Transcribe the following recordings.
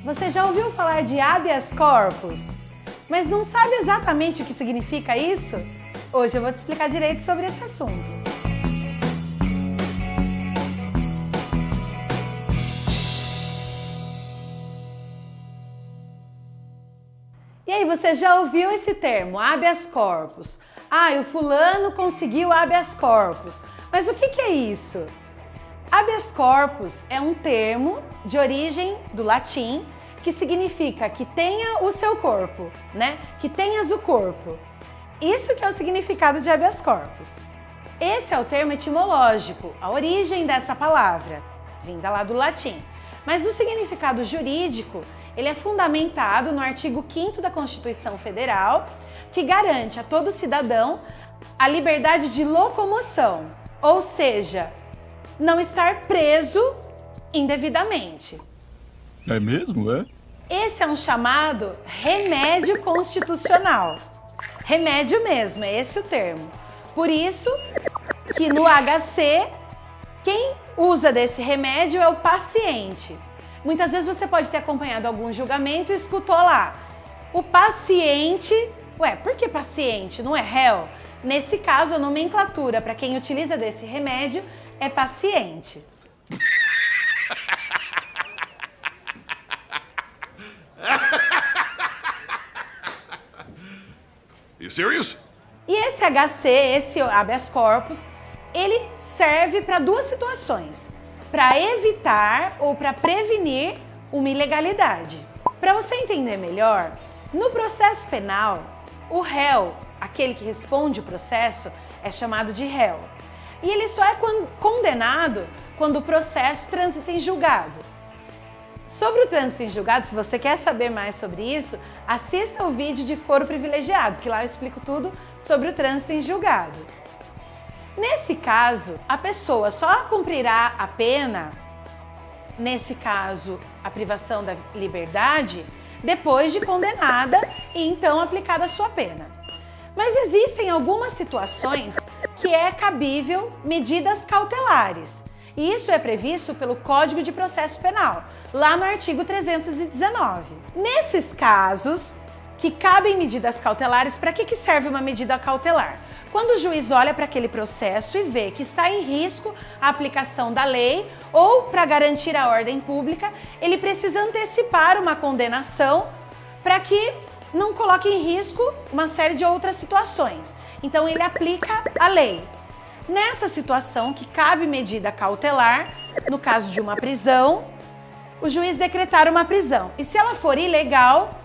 Você já ouviu falar de habeas corpus? Mas não sabe exatamente o que significa isso? Hoje eu vou te explicar direito sobre esse assunto. E aí, você já ouviu esse termo, habeas corpus? O fulano conseguiu habeas corpus. Mas o que é isso? Habeas corpus é um termo de origem do latim que significa que tenha o seu corpo, né? Que tenhas o corpo. Isso que é o significado de habeas corpus. Esse é o termo etimológico, a origem dessa palavra, vinda lá do latim. Mas o significado jurídico, ele é fundamentado no artigo 5º da Constituição Federal, que garante a todo cidadão a liberdade de locomoção, ou seja, não estar preso indevidamente. É mesmo, é? Esse é um chamado remédio constitucional. Remédio mesmo, é esse o termo. Por isso que no HC, quem usa desse remédio é o paciente. Muitas vezes você pode ter acompanhado algum julgamento e escutou lá, o paciente, por que paciente? Não é réu? Nesse caso, a nomenclatura para quem utiliza desse remédio é paciente. You serious? E esse HC, esse habeas corpus, ele serve para duas situações: para evitar ou para prevenir uma ilegalidade. Para você entender melhor, no processo penal, o réu, aquele que responde o processo, é chamado de réu. E ele só é condenado quando o processo transita em julgado. Sobre o trânsito em julgado, se você quer saber mais sobre isso, assista o vídeo de foro privilegiado, que lá eu explico tudo sobre o trânsito em julgado. Nesse caso, a pessoa só cumprirá a pena, nesse caso, a privação da liberdade, depois de condenada e então aplicada a sua pena. Mas existem algumas situações que é cabível medidas cautelares. E isso é previsto pelo Código de Processo Penal, lá no artigo 319. Nesses casos que cabem medidas cautelares, para que serve uma medida cautelar? Quando o juiz olha para aquele processo e vê que está em risco a aplicação da lei ou para garantir a ordem pública, ele precisa antecipar uma condenação para que não coloque em risco uma série de outras situações. Então ele aplica a lei. Nessa situação que cabe medida cautelar, no caso de uma prisão, o juiz decretar uma prisão. E se ela for ilegal,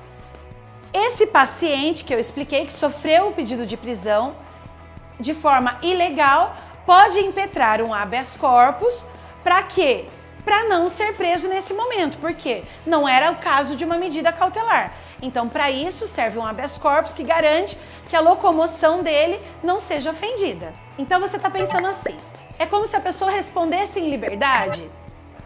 esse paciente que eu expliquei, que sofreu o pedido de prisão de forma ilegal, pode impetrar um habeas corpus. Para quê? Para não ser preso nesse momento, porque não era o caso de uma medida cautelar. Então, para isso, serve um habeas corpus que garante que a locomoção dele não seja ofendida. Então, você está pensando assim, é como se a pessoa respondesse em liberdade?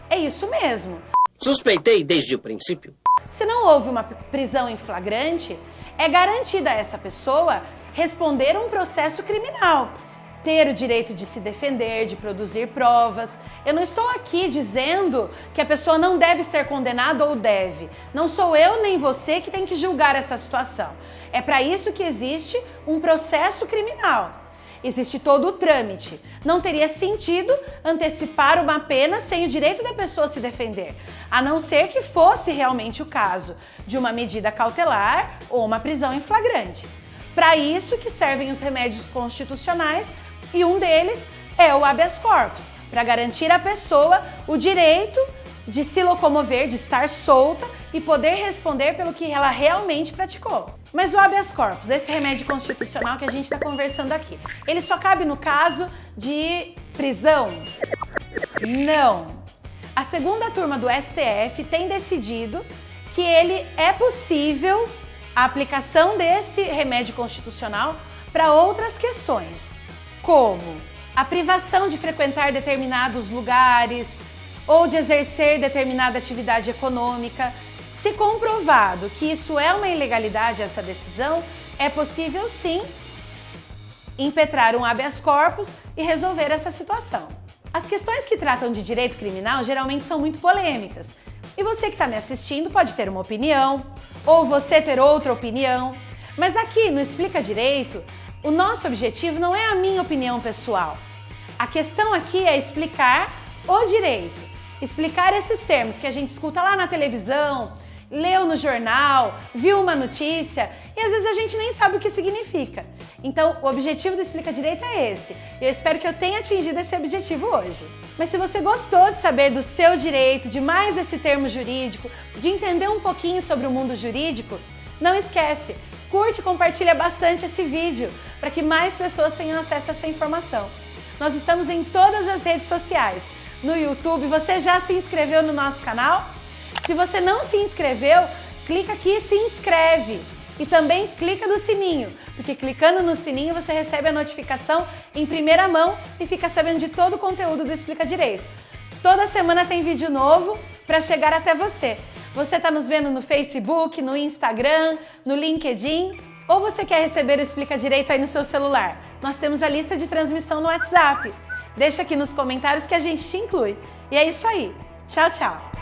É isso mesmo. Suspeitei desde o princípio. Se não houve uma prisão em flagrante, é garantida a essa pessoa responder um processo criminal, ter o direito de se defender, de produzir provas. Eu não estou aqui dizendo que a pessoa não deve ser condenada ou deve. Não sou eu nem você que tem que julgar essa situação. É para isso que existe um processo criminal. Existe todo o trâmite. Não teria sentido antecipar uma pena sem o direito da pessoa se defender, a não ser que fosse realmente o caso de uma medida cautelar ou uma prisão em flagrante. Para isso que servem os remédios constitucionais, e um deles é o habeas corpus, para garantir à pessoa o direito de se locomover, de estar solta e poder responder pelo que ela realmente praticou. Mas o habeas corpus, esse remédio constitucional que a gente está conversando aqui, ele só cabe no caso de prisão? Não. A segunda turma do STF tem decidido que ele é possível a aplicação desse remédio constitucional para outras questões, como a privação de frequentar determinados lugares ou de exercer determinada atividade econômica. Se comprovado que isso é uma ilegalidade, essa decisão, é possível sim impetrar um habeas corpus e resolver essa situação. As questões que tratam de direito criminal geralmente são muito polêmicas. E você que está me assistindo pode ter uma opinião, ou você ter outra opinião. Mas aqui no Explica Direito, o nosso objetivo não é a minha opinião pessoal. A questão aqui é explicar o direito, explicar esses termos que a gente escuta lá na televisão, leu no jornal, viu uma notícia e às vezes a gente nem sabe o que significa. Então, o objetivo do Explica Direito é esse. E eu espero que eu tenha atingido esse objetivo hoje. Mas se você gostou de saber do seu direito, de mais esse termo jurídico, de entender um pouquinho sobre o mundo jurídico, não esquece, curte e compartilha bastante esse vídeo para que mais pessoas tenham acesso a essa informação. Nós estamos em todas as redes sociais. No YouTube, você já se inscreveu no nosso canal? Se você não se inscreveu, clica aqui e se inscreve. E também clica no sininho, porque clicando no sininho você recebe a notificação em primeira mão e fica sabendo de todo o conteúdo do Explica Direito. Toda semana tem vídeo novo para chegar até você. Você está nos vendo no Facebook, no Instagram, no LinkedIn, ou você quer receber o Explica Direito aí no seu celular? Nós temos a lista de transmissão no WhatsApp. Deixa aqui nos comentários que a gente te inclui. E é isso aí. Tchau, tchau!